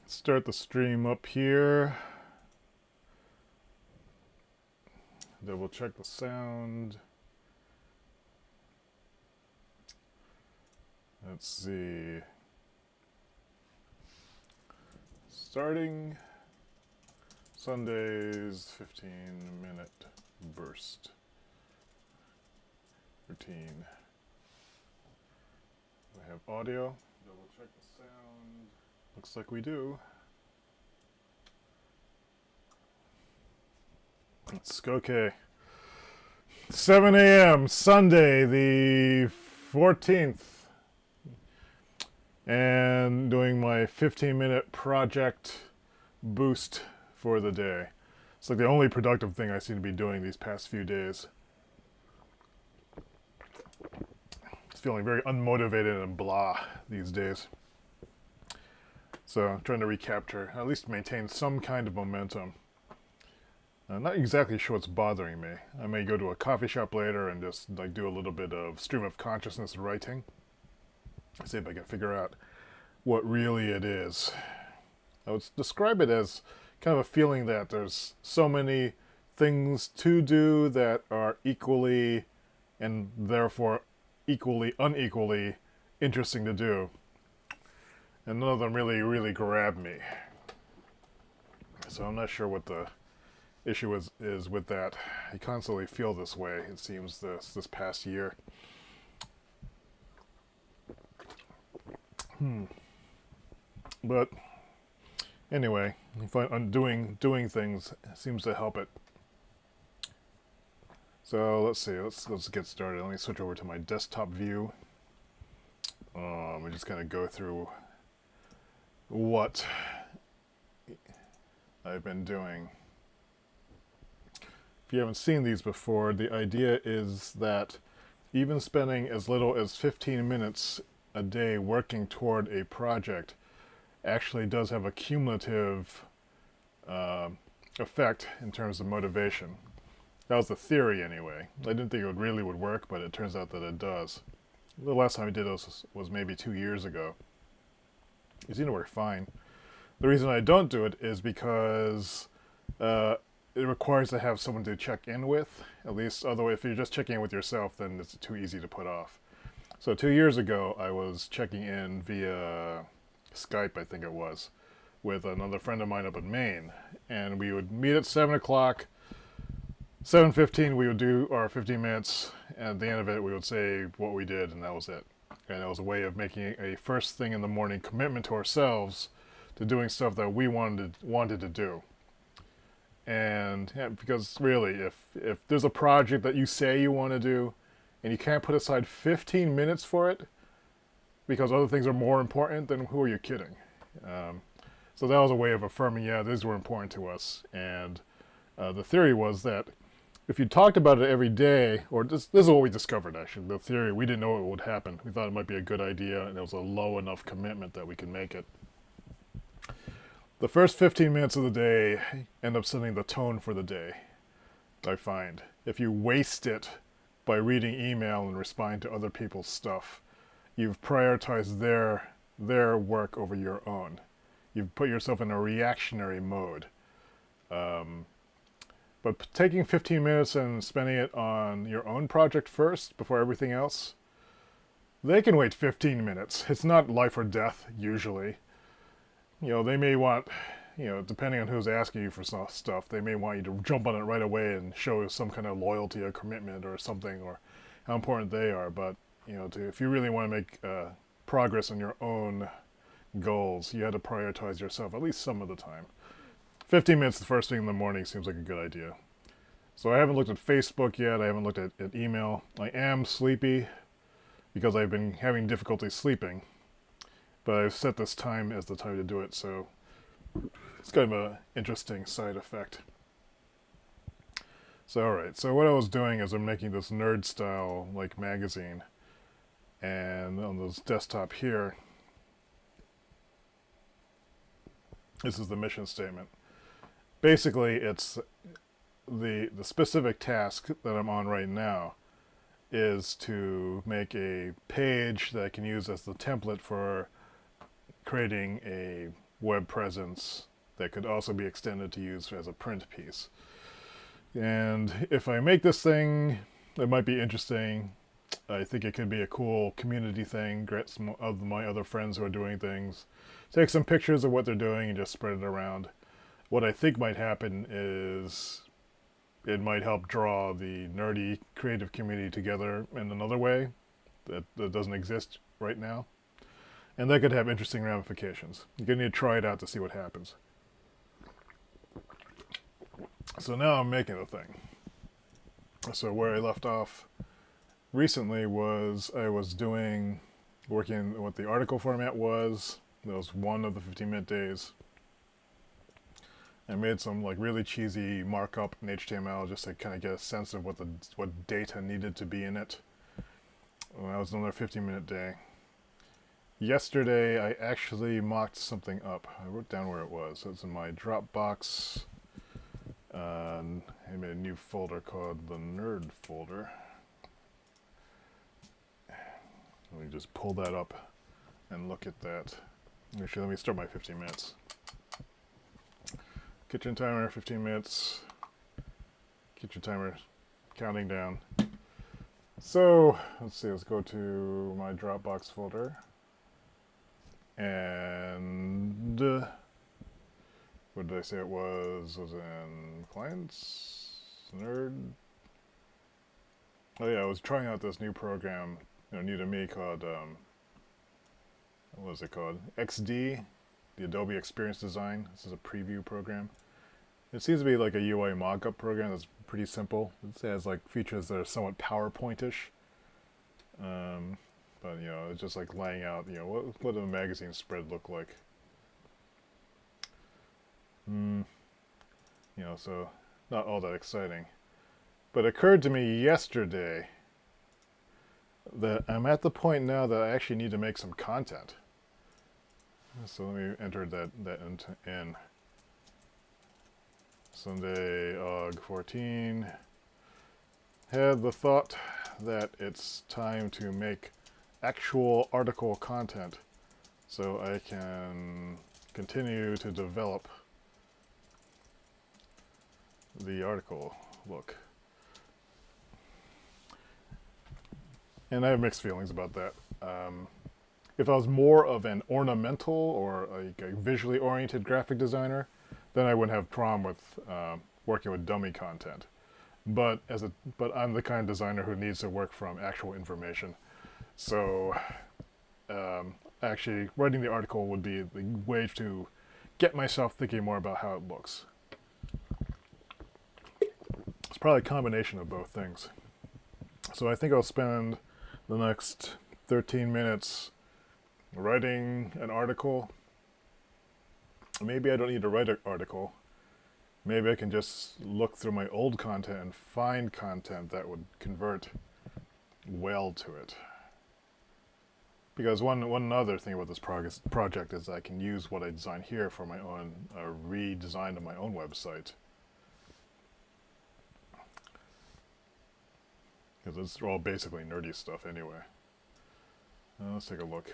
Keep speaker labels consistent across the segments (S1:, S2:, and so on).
S1: Start the stream up here. Double check the sound. Let's see. Starting Sunday's 15-minute burst routine. We have audio. Double check the sound. Looks like we do. Let's go. Okay. 7 a.m. Sunday the 14th. And doing my 15-minute project boost for the day. It's like the only productive thing I seem to be doing these past few days. It's feeling very unmotivated and blah these days. So I'm trying to recapture, at least maintain some kind of momentum. I'm not exactly sure what's bothering me. I may go to a coffee shop later and just like do a little bit of stream of consciousness writing. See if I can figure out what really it is. I would describe it as kind of a feeling that there's so many things to do that are equally and therefore equally unequally interesting to do. And none of them really grab me. So I'm not sure what the issue is with that. I constantly feel this way, it seems, this past year. But anyway, I find doing things seems to help it. So let's see, let's get started. Let me switch over to my desktop view. We just kind of go through what I've been doing. If you haven't seen these before, the idea is that even spending as little as 15 minutes a day working toward a project actually does have a cumulative effect in terms of motivation. That was the theory anyway. I didn't think it really would work, but it turns out that it does. The last time I did this was maybe 2 years ago. It seemed to work fine. The reason I don't do it is because it requires to have someone to check in with. At least, although if you're just checking in with yourself, then it's too easy to put off. So 2 years ago, I was checking in via Skype, I think it was, with another friend of mine up in Maine. And we would meet at 7 o'clock. 7:15, we would do our 15 minutes. And at the end of it, we would say what we did, and that was it. And it was a way of making a first thing in the morning commitment to ourselves to doing stuff that we wanted to do. And yeah, because really, if there's a project that you say you want to do, and you can't put aside 15 minutes for it, because other things are more important, then who are you kidding? So that was a way of affirming, yeah, these were important to us. And the theory was that if you talked about it every day, or this is what we discovered actually, the theory, we didn't know it would happen. We thought it might be a good idea, and it was a low enough commitment that we could make it. The first 15 minutes of the day end up setting the tone for the day, I find. If you waste it by reading email and responding to other people's stuff, you've prioritized their work over your own. You've put yourself in a reactionary mode. But taking 15 minutes and spending it on your own project first before everything else, they can wait 15 minutes. It's not life or death, usually. You know, they may want, depending on who's asking you for stuff, they may want you to jump on it right away and show some kind of loyalty or commitment or something, or how important they are. But, if you really want to make progress on your own goals, you had to prioritize yourself at least some of the time. 15 minutes the first thing in the morning seems like a good idea. So I haven't looked at Facebook yet. I haven't looked at email. I am sleepy because I've been having difficulty sleeping. But I've set this time as the time to do it, so it's kind of an interesting side effect. So alright, so what I was doing is I'm making this nerd style like magazine, and on this desktop here, this is the mission statement. Basically, it's the specific task that I'm on right now is to make a page that I can use as the template for creating a web presence that could also be extended to use as a print piece. And if I make this thing, it might be interesting. I think it could be a cool community thing. Get some of my other friends who are doing things, take some pictures of what they're doing and just spread it around. What I think might happen is it might help draw the nerdy creative community together in another way that doesn't exist right now. And that could have interesting ramifications. You're going to need to try it out to see what happens. So now I'm making the thing. So where I left off recently was I was working what the article format was. That was one of the 15-minute days. I made some like really cheesy markup in HTML just to kind of get a sense of what data needed to be in it. And that was another 15-minute day. Yesterday I actually mocked something up. I wrote down where it was. It's in my Dropbox. I made a new folder called the Nerd folder. Let me just pull that up and look at that. Actually, let me start my 15 minutes. Kitchen timer, 15 minutes. Kitchen timer, counting down. So, let's see, let's go to my Dropbox folder. And what did I say it was? Was in clients? Nerd? Oh yeah, I was trying out this new program, new to me called, what was it called? XD, the Adobe Experience Design. This is a preview program. It seems to be like a UI mockup program that's pretty simple. It has like features that are somewhat PowerPoint-ish. But it's just like laying out, what a magazine spread look like. So not all that exciting. But it occurred to me yesterday that I'm at the point now that I actually need to make some content. So let me enter that in. Sunday, OG 14. Had the thought that it's time to make actual article content so I can continue to develop the article look. And I have mixed feelings about that. If I was more of an ornamental or like a visually oriented graphic designer, then I wouldn't have a problem with working with dummy content. But I'm the kind of designer who needs to work from actual information. So actually writing the article would be the way to get myself thinking more about how it looks. It's probably a combination of both things. So I think I'll spend the next 13 minutes writing an article. Maybe I don't need to write an article. Maybe I can just look through my old content and find content that would convert well to it. Because one other thing about this project is I can use what I design here for my own redesign of my own website. Because it's all basically nerdy stuff anyway. Let's take a look.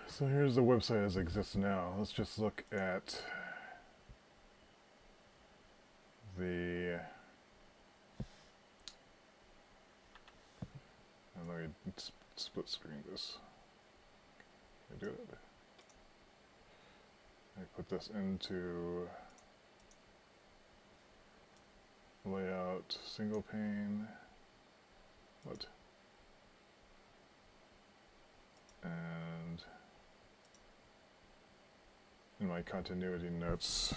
S1: So here's the website as it exists now. Let's just look at the... let me split screen this. Can I do it? I put this into layout, single pane. What? And in my continuity notes.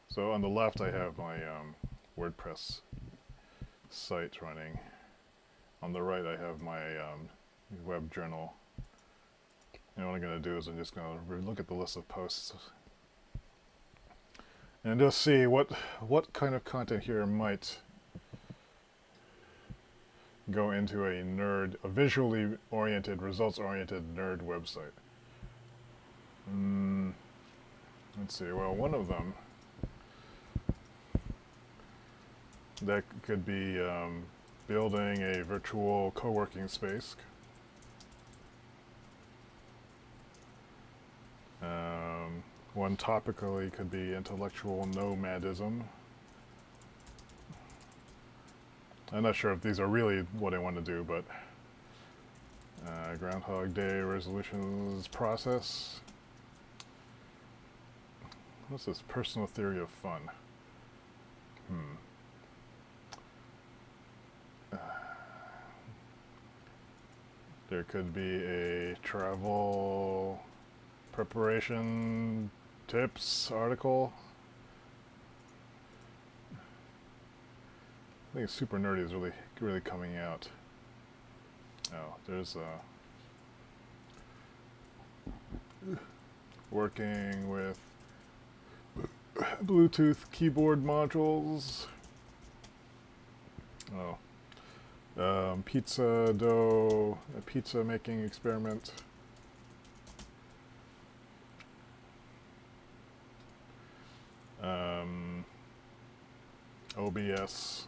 S1: So on the left I have my WordPress site running. On the right I have my web journal. And what I'm going to do is I'm just going to look at the list of posts and just see what kind of content here might go into a visually oriented, results-oriented nerd website. Let's see, well, one of them that could be building a virtual co-working space. One topically could be intellectual nomadism. I'm not sure if these are really what I want to do, but Groundhog Day resolutions process. What's this? Personal theory of fun. There could be a travel preparation tips article. I think Super Nerdy is really coming out. Oh, there's working with Bluetooth keyboard modules. Oh. Pizza dough, a pizza making experiment. OBS,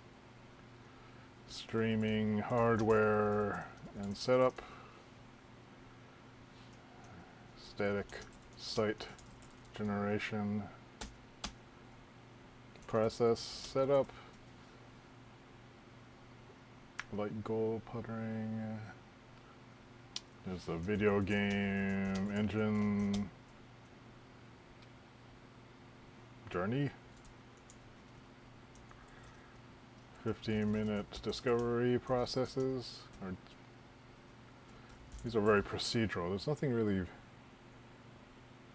S1: streaming hardware and setup, static site generation, process setup, light gold puttering. There's a video game engine journey. 15-minute discovery processes. These are very procedural. There's nothing really.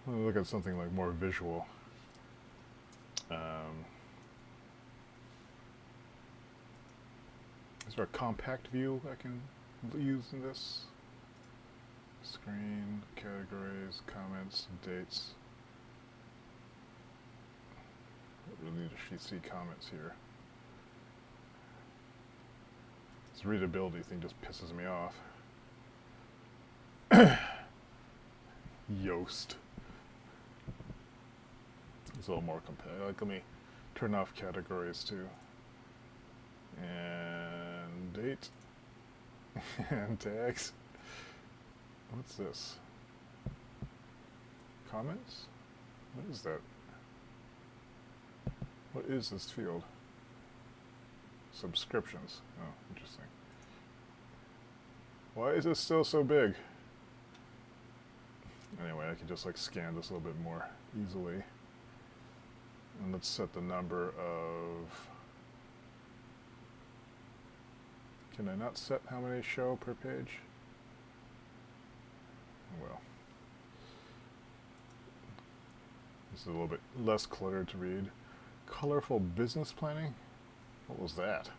S1: Let me look at something like more visual. Is there a compact view I can use in this? Screen, categories, comments, dates. I really need to see comments here. This readability thing just pisses me off. Yoast. It's a little more compact. Like, let me turn off categories too. And date. And tags. What's this? Comments? What is that? What is this field? Subscriptions. Oh, interesting. Why is this still so big? Anyway, I can just like scan this a little bit more easily. And let's set the number of... Can I not set how many show per page? Well. This is a little bit less cluttered to read. Colorful business planning? What was that?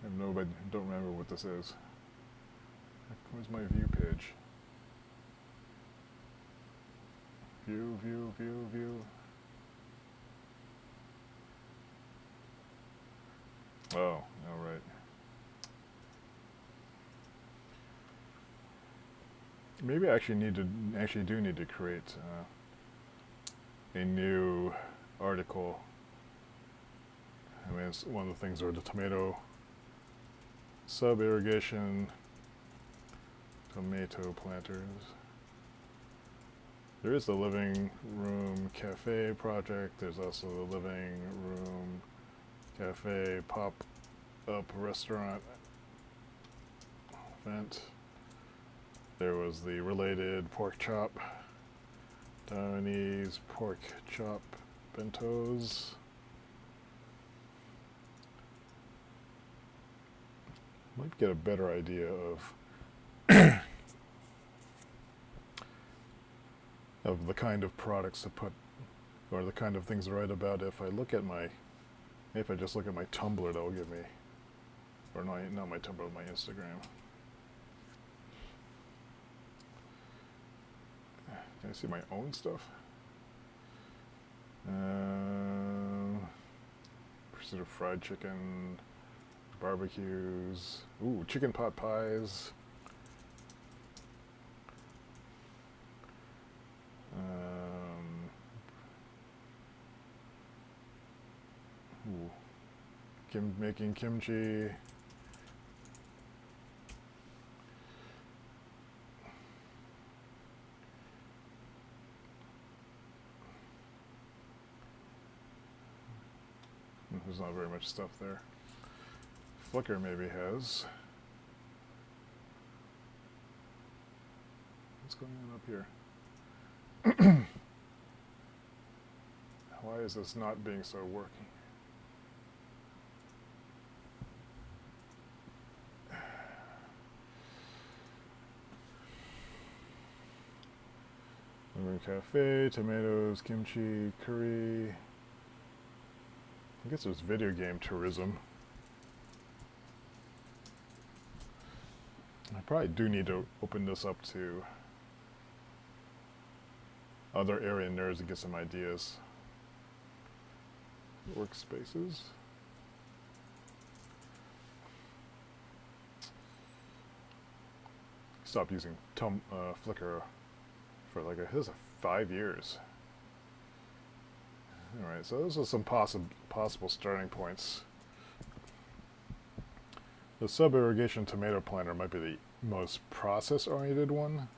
S1: I don't remember what this is. Where's my view page? View, view, view, view. Oh, all right. Maybe I actually do need to create a new article. I mean, it's one of the things are the tomato sub-irrigation tomato planters. There is the living room cafe project. There's also the living room cafe pop-up restaurant event. There was the related pork chop, Taiwanese pork chop bentos. Might get a better idea of the kind of products to put, or the kind of things to write about if I just look at my Tumblr, that'll give me, or no, not my Tumblr, my Instagram. Can I see my own stuff? Pursuit of fried chicken, barbecues, ooh, chicken pot pies. making kimchi. There's not very much stuff there. Flickr maybe has. What's going on up here? Why is this not being so working? Cafe, tomatoes, kimchi, curry. I guess there's video game tourism. I probably do need to open this up to other area nerds to get some ideas. Workspaces. Stopped using Flickr for like this is 5 years. Alright, so those are some possible starting points. The sub-irrigation tomato planter might be the most process-oriented one.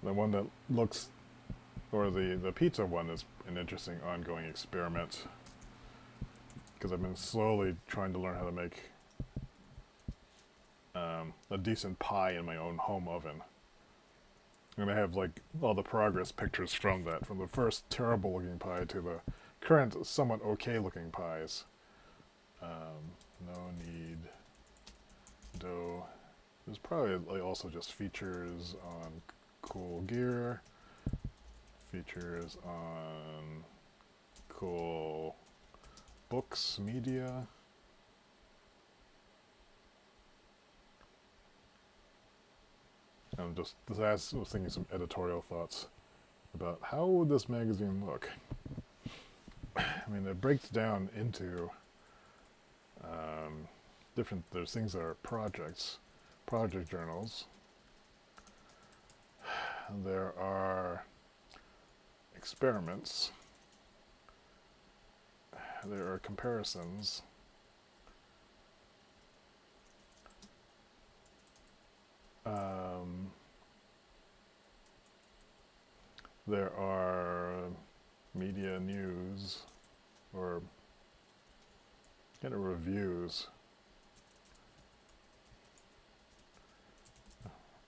S1: The one that looks, or the pizza one is an interesting ongoing experiment. Because I've been slowly trying to learn how to make a decent pie in my own home oven. And I have like all the progress pictures from that, from the first terrible looking pie to the current somewhat okay looking pies. No need dough. There's probably like also just features on cool gear, features on cool books, media. And I was thinking some editorial thoughts about how would this magazine look. I mean, it breaks down into there's things that are project journals. There are experiments. There are comparisons. There are media news or kind of reviews,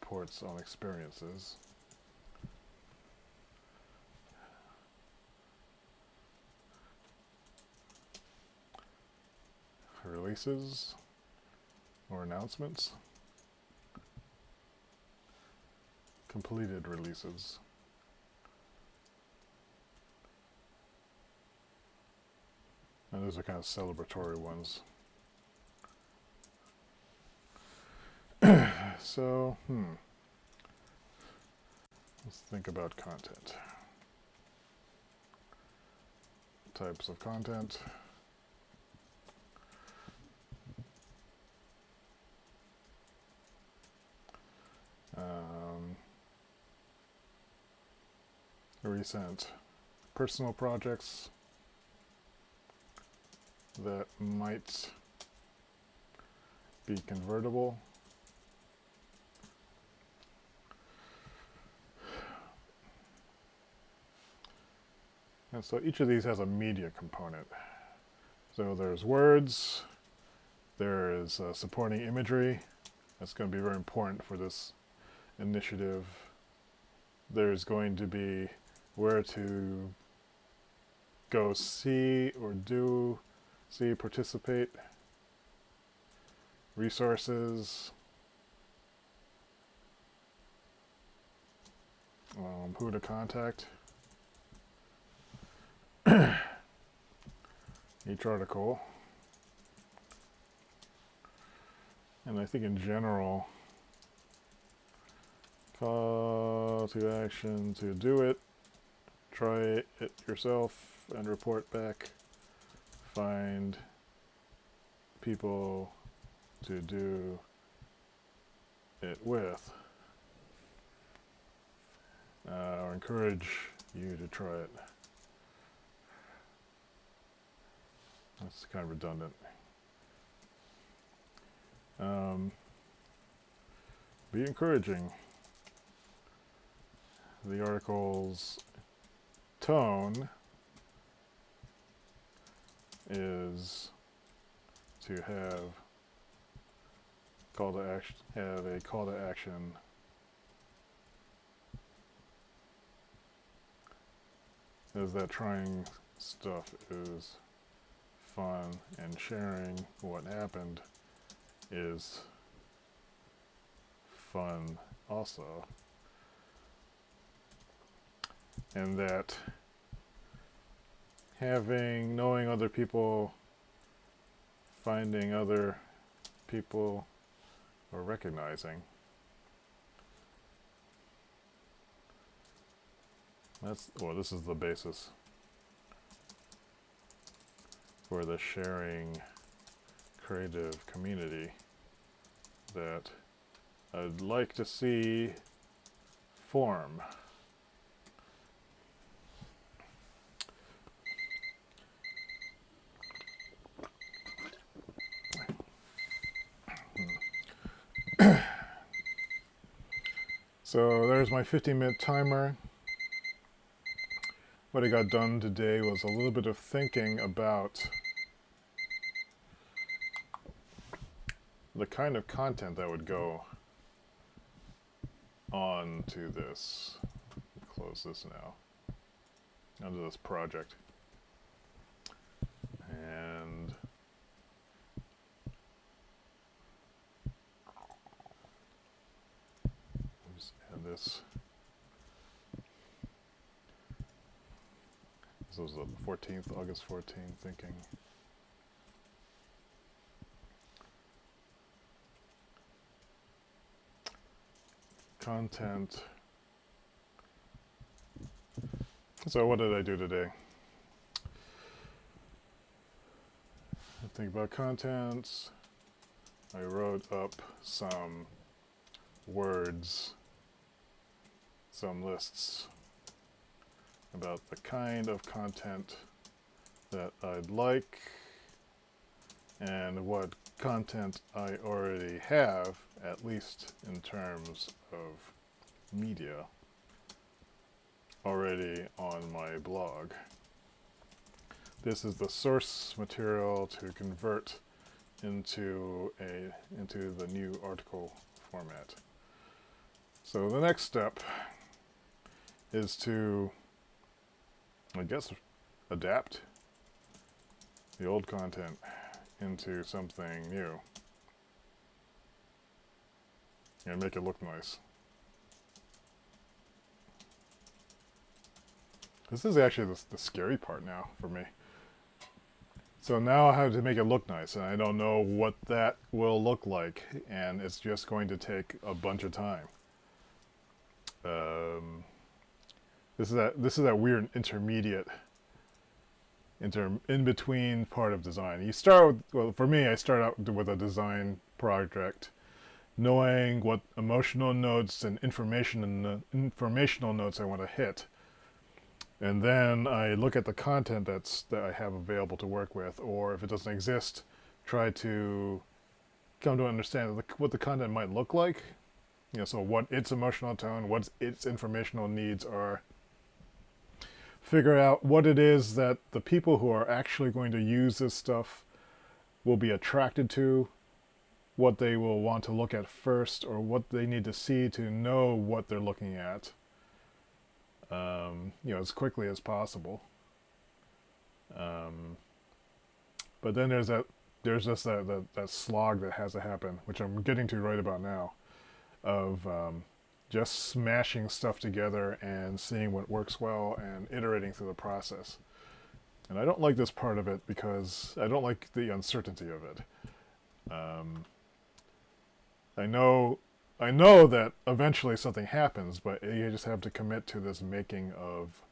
S1: reports on experiences. Releases or announcements. Completed releases. And those are kind of celebratory ones. So, let's think about content. Types of content. Recent personal projects that might be convertible. And so each of these has a media component. So there's words, there is supporting imagery. That's going to be very important for this initiative. There's going to be where to go see or participate, resources, who to contact, each article, and I think in general, call to action to do it, try it yourself and report back, find people to do it with, or encourage you to try it. That's kind of redundant. Be encouraging. The article's tone is to have call to action, have a call to action is that trying stuff is fun and sharing what happened is fun also, and that knowing other people, finding other people, or recognizing, this is the basis for the sharing creative community that I'd like to see form. So there's my 15-minute timer. What I got done today was a little bit of thinking about the kind of content that would go on to this. Close this now. Onto this project. And just add this. This was the 14th, August 14th, thinking. Content. So what did I do today? I think about contents. I wrote up some words, some lists about the kind of content that I'd like and what content I already have, at least in terms of media, already on my blog. This is the source material to convert into the new article format. So the next step is to, I guess, adapt the old content into something new and make it look nice. This is actually the scary part now for me. So now I have to make it look nice, and I don't know what that will look like, and it's just going to take a bunch of time. This is that weird intermediate, in between part of design. You start with, well, for me, I start out with a design project, knowing what emotional notes and informational notes I want to hit. And then I look at the content that I have available to work with, or if it doesn't exist, try to come to understand what the content might look like. So what its emotional tone, what its informational needs are. Figure out what it is that the people who are actually going to use this stuff will be attracted to, what they will want to look at first, or what they need to see to know what they're looking at. As quickly as possible. But then there's just that slog that has to happen, which I'm getting to right about now, of just smashing stuff together and seeing what works well and iterating through the process. And I don't like this part of it because I don't like the uncertainty of it. I know that eventually something happens, but you just have to commit to this making of,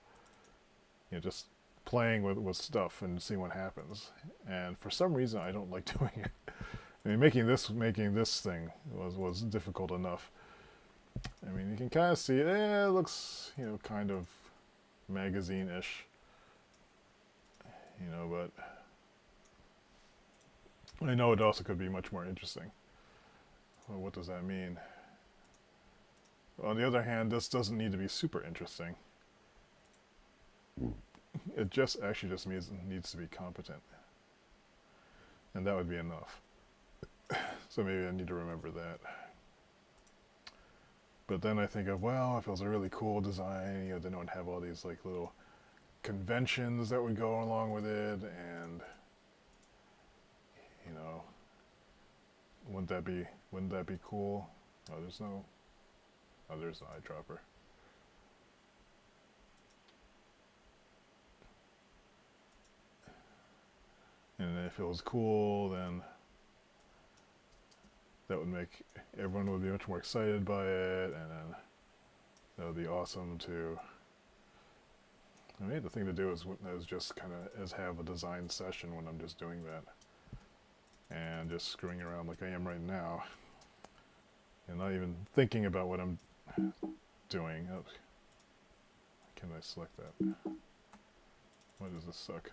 S1: just playing with stuff and seeing what happens. And for some reason, I don't like doing it. I mean, making this thing was difficult enough. I mean, you can kind of see it. It looks, kind of magazine-ish, you know, but I know it also could be much more interesting. Well, what does that mean? On the other hand, this doesn't need to be super interesting. It actually just needs to be competent. And that would be enough. So maybe I need to remember that. But then I think of, well, if it was a really cool design, you know, then it would have all these like little conventions that would go along with it, and you know, wouldn't that be cool? Oh, there's an eyedropper. And if it was cool, then that would make everyone would be much more excited by it, and then that would be awesome to. I mean, the thing to do is just kind of have a design session when I'm just doing that, and just screwing around like I am right now, and not even thinking about what I'm doing. Oh, can I select that? Why does this suck?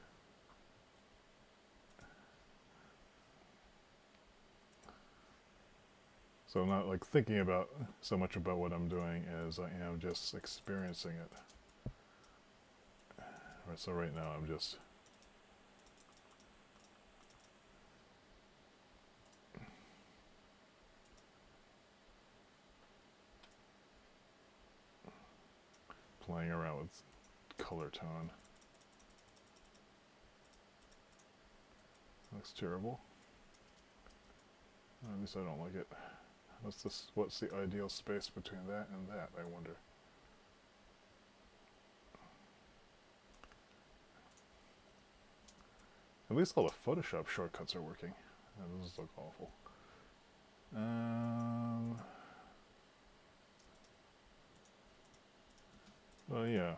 S1: So I'm not like thinking about so much about what I'm doing as I am just experiencing it. Right, so right now I'm just playing around with color tone. Looks terrible. At least I don't like it. What's the ideal space between that and that, I wonder. At least all the Photoshop shortcuts are working. Oh, this looks awful. Well, yeah.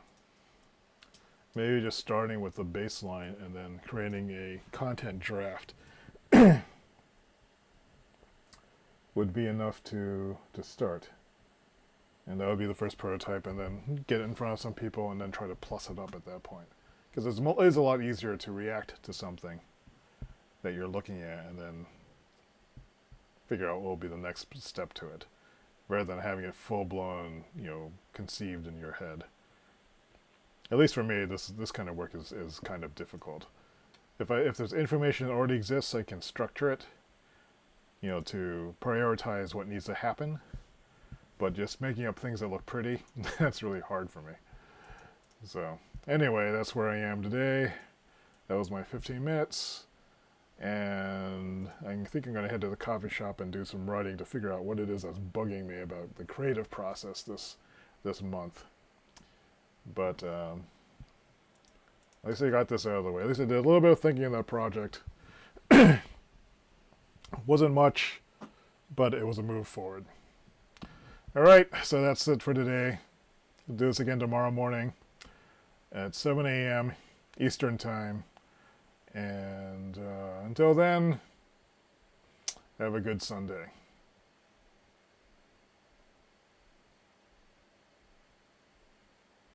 S1: Maybe just starting with the baseline and then creating a content draft would be enough to start. And that would be the first prototype, and then get it in front of some people and then try to plus it up at that point. Because it's a lot easier to react to something that you're looking at and then figure out what will be the next step to it, rather than having it full-blown, you know, conceived in your head. At least for me, this kind of work is kind of difficult. If there's information that already exists, I can structure it, you know, to prioritize what needs to happen. But just making up things that look pretty, that's really hard for me. So anyway, that's where I am today. That was my 15 minutes. And I think I'm going to head to the coffee shop and do some writing to figure out what it is that's bugging me about the creative process this month. But at least I got this out of the way. At least I did a little bit of thinking in that project. Wasn't much, but it was a move forward. All right, so that's it for today. We'll do this again tomorrow morning at 7 a.m. Eastern Time. And until then, have a good Sunday.